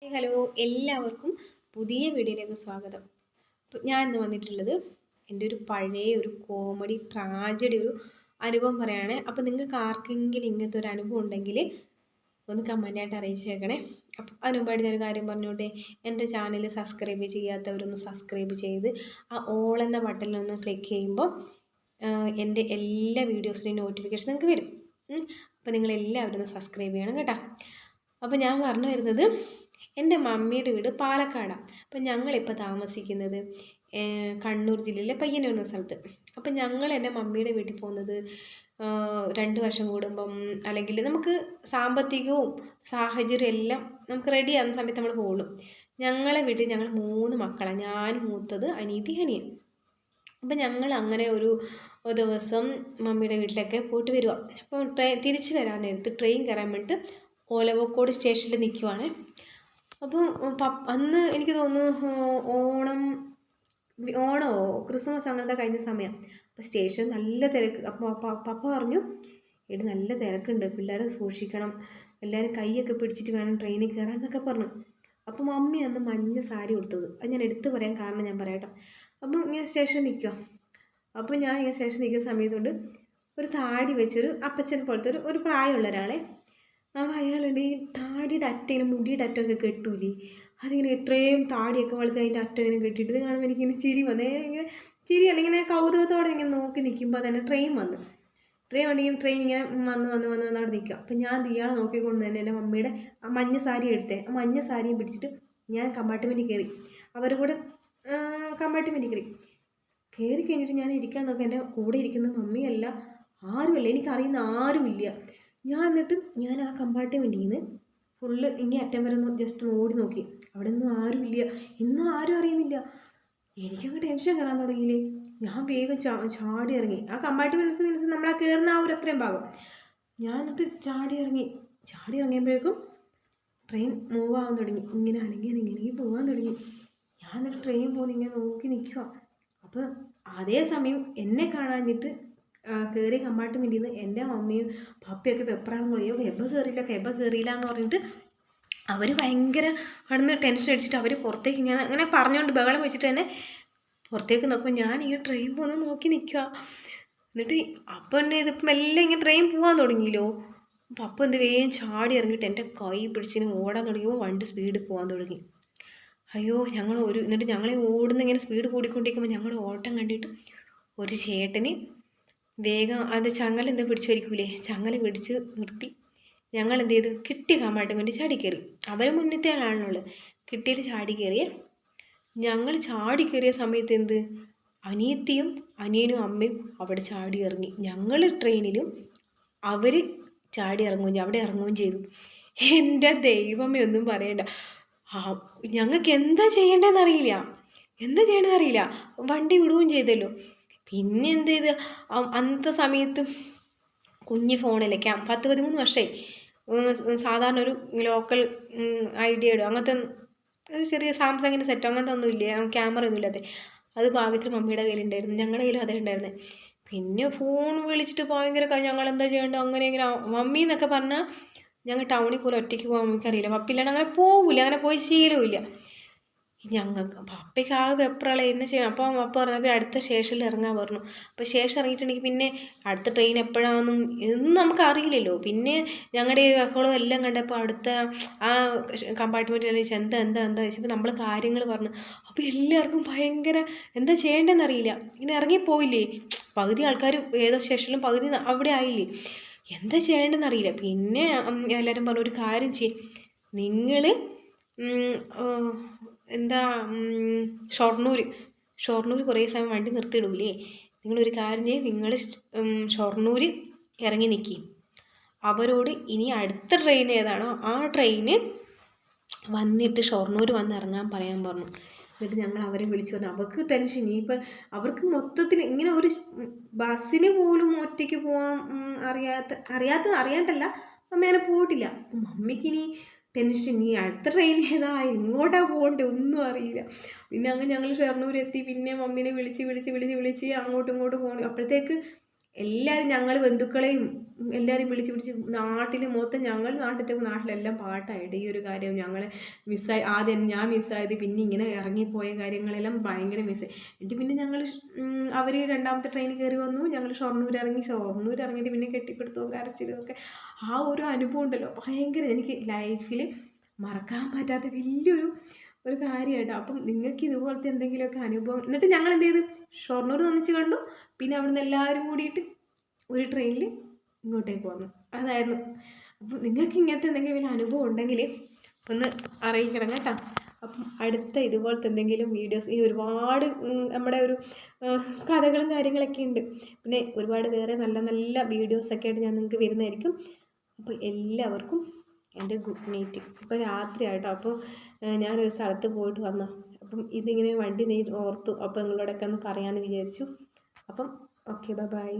Hello, എല്ലാവർക്കും പുതിയ വീഡിയോയിലേക്ക് സ്വാഗതം. അപ്പോൾ ഞാൻ ഇന്ന് വന്നിട്ടുള്ളത് എൻ്റെ ഒരു പഴയ ഒരു കോമഡി ട്രാജഡി ഒരു അനുഭവം പറയുകയാണ്. അപ്പോൾ നിങ്ങൾക്ക് ആർക്കെങ്കിലും ഇങ്ങനത്തെ ഒരു അനുഭവം ഉണ്ടെങ്കിൽ ഒന്ന് കമൻറ്റായിട്ട് അറിയിച്ചേക്കണേ. അപ്പോൾ അതിന് മുമ്പായിട്ട് ഞാനൊരു കാര്യം പറഞ്ഞോട്ടെ. എൻ്റെ ചാനൽ സബ്സ്ക്രൈബ് ചെയ്യാത്തവരൊന്ന് സബ്സ്ക്രൈബ് ചെയ്ത് ആ ഓൾ എന്ന ബട്ടണിലൊന്ന് ക്ലിക്ക് ചെയ്യുമ്പോൾ എൻ്റെ എല്ലാ വീഡിയോസിൻ്റെയും നോട്ടിഫിക്കേഷൻ നിങ്ങൾക്ക് വരും. അപ്പോൾ നിങ്ങളെല്ലാവരും ഒന്ന് സബ്സ്ക്രൈബ് ചെയ്യണം കേട്ടോ. അപ്പോൾ ഞാൻ പറഞ്ഞു വരുന്നത്, എൻ്റെ മമ്മിയുടെ വീട് പാലക്കാടാണ്. അപ്പം ഞങ്ങളിപ്പോൾ താമസിക്കുന്നത് കണ്ണൂർ ജില്ലയിലെ പയ്യന്നൂർ എന്ന സ്ഥലത്ത്. അപ്പം ഞങ്ങൾ എൻ്റെ മമ്മിയുടെ വീട്ടിൽ പോകുന്നത് 2 വർഷം കൂടുമ്പം, അല്ലെങ്കിൽ നമുക്ക് സാമ്പത്തികവും സാഹചര്യവും എല്ലാം നമുക്ക് റെഡി ആകുന്ന സമയത്ത് നമ്മൾ പോകുള്ളൂ. ഞങ്ങളെ വീട്ടിൽ ഞങ്ങൾ 3 മക്കളാണ്. ഞാൻ മൂത്തത്, അനിയത്തി, അനിയൻ. അപ്പം ഞങ്ങൾ അങ്ങനെ ഒരു ദിവസം മമ്മിയുടെ വീട്ടിലൊക്കെ പോയിട്ട് വരിക. അപ്പം തിരിച്ച് വരാൻ നേരത്ത് ട്രെയിൻ കയറാൻ വേണ്ടിയിട്ട് ഓലവക്കോട് സ്റ്റേഷനിൽ നിൽക്കുവാണ്. അപ്പം അന്ന് എനിക്ക് തോന്നുന്നു ഓണമോ ക്രിസ്മസ് അങ്ങനത്തെ കഴിഞ്ഞ സമയം. അപ്പോൾ സ്റ്റേഷൻ നല്ല തിരക്ക്. അപ്പോൾ പപ്പ പറഞ്ഞു, ഇവിടെ നല്ല തിരക്കുണ്ട്, പിള്ളേരെ സൂക്ഷിക്കണം, എല്ലാവരും കൈയൊക്കെ പിടിച്ചിട്ട് വേണം ട്രെയിനിൽ കയറാൻ എന്നൊക്കെ പറഞ്ഞു. അപ്പം മമ്മി അന്ന് മഞ്ഞ സാരി കൊടുത്തത്, അത് ഞാൻ എടുത്തു പറയാൻ കാരണം ഞാൻ പറയാം കേട്ടോ. അപ്പം ഇങ്ങനെ സ്റ്റേഷനിൽ നിൽക്കുക. അപ്പോൾ ഞാൻ ഇങ്ങനെ സ്റ്റേഷനിൽ നിൽക്കുന്ന സമയത്തുകൊണ്ട് ഒരു താടി വെച്ചൊരു അപ്പച്ചൻ പോലത്തെ ഒരു പ്രായമുള്ള ഒരാളെ, അയാളുണ്ട് ഈ താടിയുടെ അറ്റ ഇങ്ങനെ മുടിയുടെ അറ്റമൊക്കെ കെട്ടൂലേ, അതിങ്ങനെ എത്രയും താടിയൊക്കെ വളർത്തി അതിൻ്റെ അറ്റം ഇങ്ങനെ കെട്ടിയിട്ട് ഇത് കാണുമ്പോൾ എനിക്കിങ്ങനെ ചിരി വന്നേ. ഇങ്ങനെ ചിരി അല്ലെങ്കിൽ ഇങ്ങനെ കൗതുകത്തോടെ ഇങ്ങനെ നോക്കി നിൽക്കുമ്പോൾ തന്നെ ട്രെയിൻ വന്നെങ്കിൽ ട്രെയിൻ ഇങ്ങനെ വന്ന് അവിടെ നിൽക്കുക. അപ്പം ഞാൻ ഇയാളെ നോക്കിക്കൊണ്ട് തന്നെ എൻ്റെ മമ്മിയുടെ ആ മഞ്ഞ സാരി എടുത്തേ, ആ മഞ്ഞ സാരിയും പിടിച്ചിട്ട് ഞാൻ കമ്പാർട്ട്മെൻറ്റിൽ കയറി. അവരുടെ കൂടെ കമ്പാർട്ട്മെൻറ്റിൽ കയറി കഴിഞ്ഞിട്ട് ഞാൻ ഇരിക്കാൻ നോക്കി. എൻ്റെ കൂടെ ഇരിക്കുന്ന മമ്മിയല്ല, ആരുമല്ല, എനിക്കറിയുന്ന ആരുമില്ല. എന്നിട്ട് ഞാൻ ആ കമ്പാർട്ട്മെൻറ്റിൽ നിന്ന് ഫുള്ള് ഇനി അറ്റം വരെ ജസ്റ്റ് ഓടി നോക്കി. അവിടെ ഒന്നും ആരുമില്ല, ഇന്നും ആരും അറിയുന്നില്ല. എനിക്കങ്ങ് ടെൻഷൻ കയറാൻ തുടങ്ങിയില്ലേ. ഞാൻ വേഗം ചാടി ഇറങ്ങി. ആ കമ്പാർട്ട്മെൻറ്റ്സ് മീൻസ് നമ്മളാ കയറുന്ന ആ ഒരു അത്രയും ഭാഗം. ഞാൻ എന്നിട്ട് ചാടി ഇറങ്ങിയപ്പോഴേക്കും ട്രെയിൻ മൂവ് ആവാൻ തുടങ്ങി. ഇങ്ങനെ അനങ്ങി പോകാൻ തുടങ്ങി. ഞാൻ എന്നിട്ട് ട്രെയിൻ പോകുന്ന ഇങ്ങനെ നോക്കി നിൽക്കുക. അപ്പോൾ അതേ സമയം എന്നെ കാണാഞ്ഞിട്ട് കയറിയ കമ്പാർട്ട്മെൻറ്റിൽ നിന്ന് എൻ്റെ മമ്മിയും പപ്പയൊക്കെ വെപ്രാളം പറയോ, കെബ കയറിയില്ല എന്ന് പറഞ്ഞിട്ട് അവർ ഭയങ്കര അവിടുന്ന് ടെൻഷൻ അടിച്ചിട്ട് അവർ പുറത്തേക്ക് അങ്ങനെ പറഞ്ഞുകൊണ്ട് ബഹളം വെച്ചിട്ട് തന്നെ പുറത്തേക്ക് നോക്കുമ്പോൾ ഞാൻ ഈ ട്രെയിൻ പോകുന്നത് നോക്കി നിൽക്കുക. എന്നിട്ട് അപ്പം എൻ്റെ ഇതിപ്പം എല്ലാം ഇങ്ങനെ ട്രെയിൻ പോകാൻ തുടങ്ങിയല്ലോ. അപ്പം അപ്പം എന്ത് വേഗം ചാടി ഇറങ്ങിയിട്ട് എൻ്റെ കൈ പിടിച്ചിന് ഓടാൻ തുടങ്ങിയപ്പോൾ വണ്ടി സ്പീഡിൽ പോകാൻ തുടങ്ങി. അയ്യോ എന്നിട്ട് ഞങ്ങളെ ഓടുന്ന ഇങ്ങനെ സ്പീഡ് കൂടിക്കൊണ്ടിരിക്കുമ്പോൾ ഞങ്ങൾ ഓട്ടം കണ്ടിട്ട് ഒരു ചേട്ടന് വേഗം അത് ചങ്ങല എന്താ പിടിച്ച് വലിക്കൂലേ, ചങ്ങല പിടിച്ച് നിർത്തി. ഞങ്ങൾ എന്ത് ചെയ്തു, കിട്ടിയ കമ്പാർട്ട്മെൻറ്റ് ചാടി കയറി. അവർ മുന്നത്തെ ആളാണുള്ളത്. കിട്ടിയിട്ട് ചാടി കയറിയ ഞങ്ങൾ ചാടി കയറിയ സമയത്ത് അനിയത്തിയും അനിയനും അമ്മയും അവിടെ ചാടി ഇറങ്ങി. ഞങ്ങൾ ട്രെയിനിലും അവർ ചാടി അവിടെ ഇറങ്ങുകയും ചെയ്തു. എൻ്റെ ദൈവമേ, ഒന്നും പറയണ്ട. ഞങ്ങൾക്ക് എന്താ ചെയ്യേണ്ടതെന്ന് അറിയില്ല. വണ്ടി വിടുകയും ചെയ്തല്ലോ. പിന്നെ എന്ത് ചെയ്ത്, അന്നത്തെ സമയത്ത് കുഞ്ഞ് ഫോണിൽ 10-13 വർഷമായി. സാധാരണ ഒരു ലോക്കൽ ഐഡിയയുടെ അങ്ങനത്തെ ഒരു ചെറിയ സാംസങ്ങിൻ്റെ സെറ്റോ അങ്ങനത്തെ ഒന്നുമില്ല, ക്യാമറ ഒന്നും ഇല്ലാതെ. അത് ഭാഗ്യത്തിൽ മമ്മിയുടെ കയ്യിലുണ്ടായിരുന്നു, ഞങ്ങളുടെ കയ്യിലും അതേ ഉണ്ടായിരുന്നത്. പിന്നെ ഫോൺ വിളിച്ചിട്ട് ഭയങ്കര ഞങ്ങൾ എന്താ ചെയ്യേണ്ടത്, അങ്ങനെ ഇങ്ങനെ മമ്മി എന്നൊക്കെ പറഞ്ഞാൽ ഞങ്ങൾ ടൗണിൽ പോലും ഒറ്റയ്ക്ക് പോകാൻ നമുക്കറിയില്ല. പപ്പില്ലാണ്ട് അങ്ങനെ പോവില്ല, അങ്ങനെ പോയി ശീലവുമില്ല ഞങ്ങൾക്ക്. പപ്പയ്ക്ക് ആകെ വെപ്രാളം എന്നെ ചെയ്യണം. അപ്പം പപ്പ പറഞ്ഞപ്പോൾ അടുത്ത സ്റ്റേഷനിൽ ഇറങ്ങാൻ പറഞ്ഞു. അപ്പോൾ സ്റ്റേഷൻ ഇറങ്ങിയിട്ടുണ്ടെങ്കിൽ പിന്നെ അടുത്ത ട്രെയിൻ എപ്പോഴാണെന്നും ഇതൊന്നും നമുക്ക് അറിയില്ലല്ലോ. പിന്നെ ഞങ്ങളുടെ ഈ ബഹളവും എല്ലാം കണ്ടപ്പോൾ അടുത്ത ആ കമ്പാർട്ട്മെൻറ്റിൽ ചോദിച്ചാൽ എന്താ ചോദിച്ചപ്പോൾ നമ്മൾ കാര്യങ്ങൾ പറഞ്ഞു. അപ്പോൾ എല്ലാവർക്കും ഭയങ്കര എന്താ ചെയ്യേണ്ടതെന്ന് അറിയില്ല. ഇങ്ങനെ ഇറങ്ങിപ്പോയില്ലേ, പകുതി ആൾക്കാർ ഏതോ സ്റ്റേഷനിലും പകുതി അവിടെ ആയില്ലേ, എന്താ ചെയ്യേണ്ടതെന്ന് അറിയില്ല. പിന്നെ എല്ലാവരും പറഞ്ഞു, ഒരു കാര്യം ചെയ്യും, നിങ്ങൾ ഷൊർണൂർ കുറേ സമയം വണ്ടി നിർത്തിയിടൂലേ, നിങ്ങളൊരു കാര്യം ചെയ്യും, നിങ്ങൾ ഷൊർണൂർ ഇറങ്ങി നിൽക്കി, അവരോട് ഇനി അടുത്ത ട്രെയിൻ ഏതാണോ ആ ട്രെയിന് വന്നിട്ട് ഷൊർണൂർ വന്ന് ഇറങ്ങാൻ പറയാൻ പറഞ്ഞു. എന്നിട്ട് ഞങ്ങൾ അവരെ വിളിച്ചു പറഞ്ഞു. അവർക്ക് ടെൻഷൻ. ഇനിയിപ്പോൾ അവർക്ക് മൊത്തത്തിൽ ഇങ്ങനെ ഒരു ബസ്സിന് പോലും ഒറ്റയ്ക്ക് പോകാൻ അറിയാണ്ടല്ല, അമ്മ അങ്ങനെ പോയിട്ടില്ല. മമ്മിക്കിനി ടെൻഷൻ, ഈ അടുത്ത ട്രെയിൻ ഏതാ, എങ്ങോട്ടാണ് പോകണ്ടേ ഒന്നും അറിയില്ല. പിന്നെ അങ്ങനെ ഞങ്ങൾ ഷൊർണൂർ എത്തി. പിന്നെ മമ്മീനെ വിളിച്ച് അങ്ങോട്ടും ഇങ്ങോട്ടും പോകണം. അപ്പോഴത്തേക്ക് എല്ലാവരും ഞങ്ങൾ ബന്ധുക്കളെയും എല്ലാവരും വിളിച്ച് പിടിച്ച് നാട്ടിൽ മൊത്തം ഞങ്ങൾ നാട്ടിലെല്ലാം പാട്ടായിട്ട് ഈ ഒരു കാര്യം ഞങ്ങൾ മിസ്സായി. ആദ്യം ഞാൻ മിസ്സായത്, പിന്നെ ഇങ്ങനെ ഇറങ്ങിപ്പോയ കാര്യങ്ങളെല്ലാം ഭയങ്കര മിസ്സായി. എന്നിട്ട് പിന്നെ ഞങ്ങൾ അവർ രണ്ടാമത്തെ ട്രെയിനിൽ കയറി വന്നു. ഞങ്ങൾ ഷൊർണൂർ ഇറങ്ങിയിട്ട് പിന്നെ കെട്ടിപ്പിടുത്തവും കരച്ചിലും ഒക്കെ. ആ ഒരു അനുഭവം ഉണ്ടല്ലോ ഭയങ്കര, എനിക്ക് ലൈഫിൽ മറക്കാൻ പറ്റാത്ത ഒരു കാര്യമായിട്ടോ. അപ്പം നിങ്ങൾക്ക് ഇതുപോലത്തെ എന്തെങ്കിലുമൊക്കെ അനുഭവം. എന്നിട്ട് ഞങ്ങൾ എന്ത് ചെയ്തു, ഷൊർണൂർ ഒന്നിച്ച് കണ്ടു. പിന്നെ അവിടുന്ന് എല്ലാവരും കൂടിയിട്ട് ഒരു ട്രെയിനിൽ ഇങ്ങോട്ടേക്ക് വന്നു. അതായിരുന്നു. അപ്പം നിങ്ങൾക്ക് ഇങ്ങനത്തെ എന്തെങ്കിലും അനുഭവം ഉണ്ടെങ്കിൽ ഒന്ന് അറിയിക്കണം കേട്ടോ. അപ്പം അടുത്ത ഇതുപോലത്തെ എന്തെങ്കിലും വീഡിയോസ്, ഈ ഒരുപാട് നമ്മുടെ ഒരു കഥകളും കാര്യങ്ങളൊക്കെ ഉണ്ട്. പിന്നെ ഒരുപാട് വേറെ നല്ല നല്ല വീഡിയോസൊക്കെ ആയിട്ട് ഞാൻ നിങ്ങൾക്ക് വരുന്നതായിരിക്കും. അപ്പോൾ എല്ലാവർക്കും എൻ്റെ ഗുഡ് നൈറ്റ്. ഇപ്പോൾ രാത്രി ആയിട്ടോ. അപ്പോൾ ഞാനൊരു സ്ഥലത്ത് പോയിട്ട് വന്നു. അപ്പം ഇതിങ്ങനെ വണ്ടി ഓർത്തു. അപ്പോൾ നിങ്ങളോടൊക്കെ ഒന്ന് പറയാമെന്ന് വിചാരിച്ചു. അപ്പം ഓക്കെ, ബൈ.